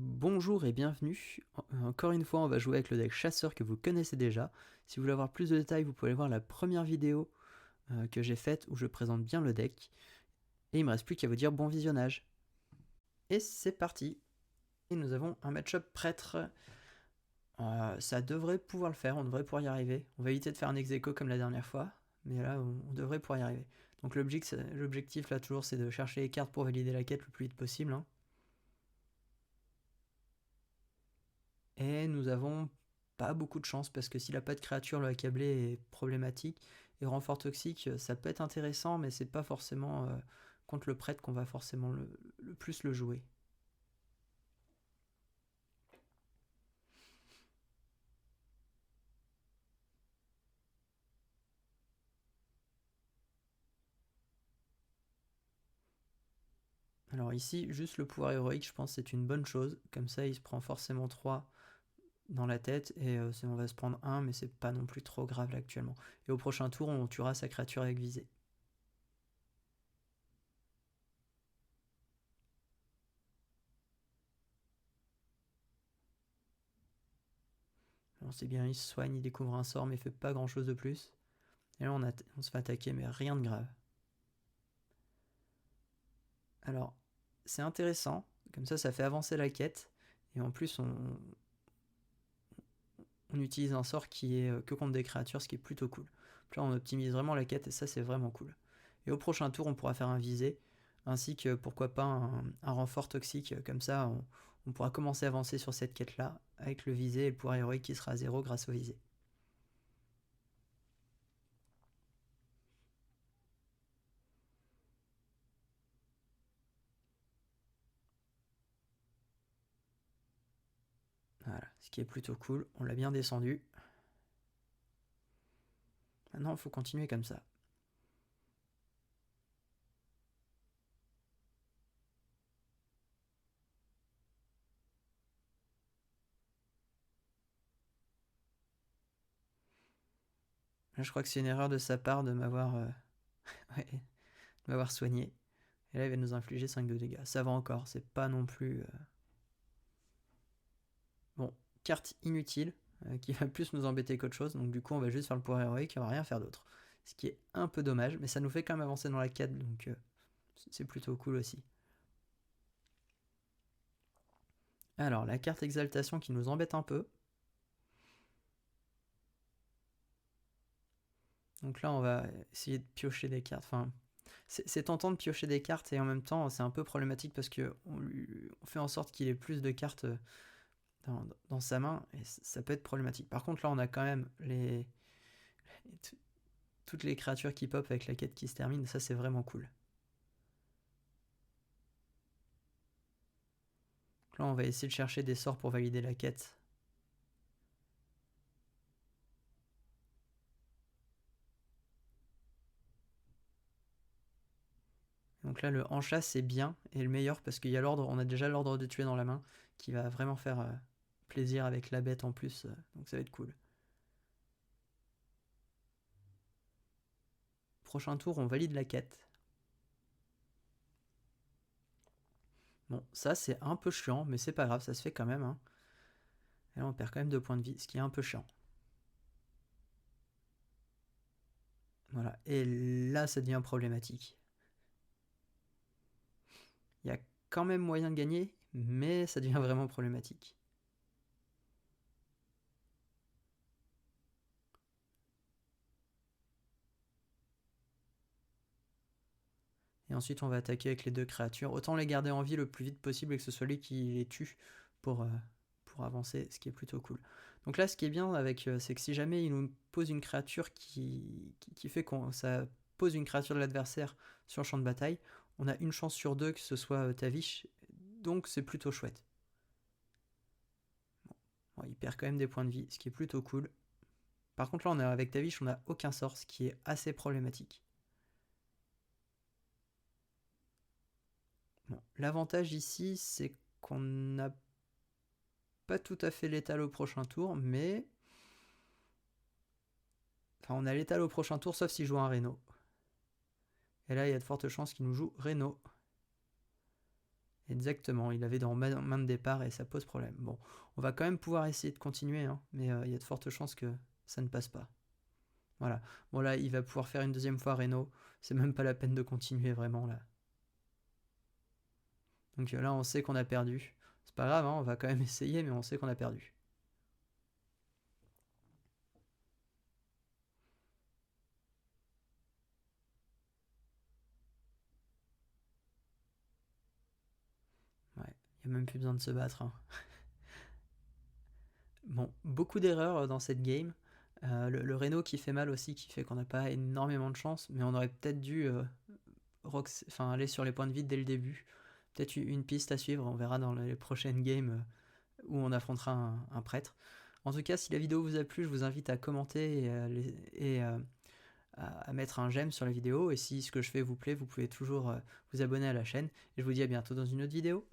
Bonjour et bienvenue. Encore une fois, on va jouer avec le deck chasseur que vous connaissez déjà. Si vous voulez avoir plus de détails, vous pouvez aller voir la première vidéo que j'ai faite où je présente bien le deck. Et il me reste plus qu'à vous dire bon visionnage. Et c'est parti. Et nous avons un match-up prêtre. Ça devrait pouvoir le faire, on devrait pouvoir y arriver. On va éviter de faire un ex-aequo comme la dernière fois, mais là on devrait pouvoir y arriver. Donc l'objectif là toujours c'est de chercher les cartes pour valider la quête le plus vite possible, hein. Et nous avons pas beaucoup de chance parce que s'il a pas de créature, le accabler est problématique. Et renfort toxique, ça peut être intéressant, mais c'est pas forcément contre le prêtre qu'on va forcément le plus le jouer. Alors ici, juste le pouvoir héroïque, je pense que c'est une bonne chose. Comme ça, il se prend forcément 3 dans la tête et on va se prendre 1, mais c'est pas non plus trop grave là actuellement. Et au prochain tour, on tuera sa créature avec visée. Alors c'est bien, il se soigne, il découvre un sort, mais il fait pas grand chose de plus. Et là, on se fait attaquer, mais rien de grave. Alors, c'est intéressant, comme ça fait avancer la quête, et en plus on utilise un sort qui est que contre des créatures, ce qui est plutôt cool. Puis là on optimise vraiment la quête, et ça c'est vraiment cool. Et au prochain tour on pourra faire un visé, ainsi que pourquoi pas un renfort toxique, comme ça on pourra commencer à avancer sur cette quête là, avec le visé et le pouvoir héroïque qui sera à 0 grâce au visé. Voilà, ce qui est plutôt cool, on l'a bien descendu. Maintenant il faut continuer comme ça. Là, je crois que c'est une erreur de sa part de m'avoir ouais, de m'avoir soigné. Et là, il va nous infliger 5 de dégâts. Ça va encore, c'est pas non plus... Bon, carte inutile, qui va plus nous embêter qu'autre chose. Donc du coup, on va juste faire le pouvoir héroïque et on va rien faire d'autre. Ce qui est un peu dommage, mais ça nous fait quand même avancer dans la quête, donc c'est plutôt cool aussi. Alors, la carte exaltation qui nous embête un peu. Donc là, on va essayer de piocher des cartes. Enfin, c'est tentant de piocher des cartes et en même temps, c'est un peu problématique parce on fait en sorte qu'il ait plus de cartes dans sa main et ça peut être problématique. Par contre, là, on a quand même toutes les créatures qui pop avec la quête qui se termine. Ça, c'est vraiment cool. Donc là, on va essayer de chercher des sorts pour valider la quête. Donc là, le en chasse, c'est bien et le meilleur parce qu'il y a l'ordre, on a déjà l'ordre de tuer dans la main qui va vraiment faire plaisir avec la bête en plus. Donc ça va être cool. Prochain tour, on valide la quête. Bon, ça c'est un peu chiant, mais c'est pas grave, ça se fait quand même, hein. Et là, on perd quand même 2 points de vie, ce qui est un peu chiant. Voilà, et là, ça devient problématique. Il y a quand même moyen de gagner, mais ça devient vraiment problématique. Et ensuite, on va attaquer avec les 2 créatures. Autant les garder en vie le plus vite possible et que ce soit lui qui les tue pour, pour avancer, ce qui est plutôt cool. Donc là, ce qui est bien avec, c'est que si jamais il nous pose une créature qui fait qu'on ça pose une créature de l'adversaire sur le champ de bataille, on a une chance sur 2 que ce soit Tavish, donc c'est plutôt chouette. Bon, il perd quand même des points de vie, ce qui est plutôt cool. Par contre là, avec Tavish, on n'a aucun sort, ce qui est assez problématique. Bon, l'avantage ici, c'est qu'on n'a pas tout à fait létal au prochain tour, mais... Enfin, on a létal au prochain tour, sauf s'il joue un Reno. Et là, il y a de fortes chances qu'il nous joue Reno. Exactement, il avait dans main de départ et ça pose problème. Bon, on va quand même pouvoir essayer de continuer, hein, mais il y a de fortes chances que ça ne passe pas. Voilà. Bon là, il va pouvoir faire une deuxième fois Renault. C'est même pas la peine de continuer vraiment là. Donc là, on sait qu'on a perdu. C'est pas grave, hein, on va quand même essayer, mais on sait qu'on a perdu. Ouais, il n'y a même plus besoin de se battre, hein. Bon, beaucoup d'erreurs dans cette game. Le Renault qui fait mal aussi, qui fait qu'on n'a pas énormément de chance, mais on aurait peut-être dû aller sur les points de vide dès le début. Peut-être une piste à suivre, on verra dans les prochaines games où on affrontera un prêtre. En tout cas, si la vidéo vous a plu, je vous invite à commenter à mettre un j'aime sur la vidéo. Et si ce que je fais vous plaît, vous pouvez toujours vous abonner à la chaîne. Et je vous dis à bientôt dans une autre vidéo.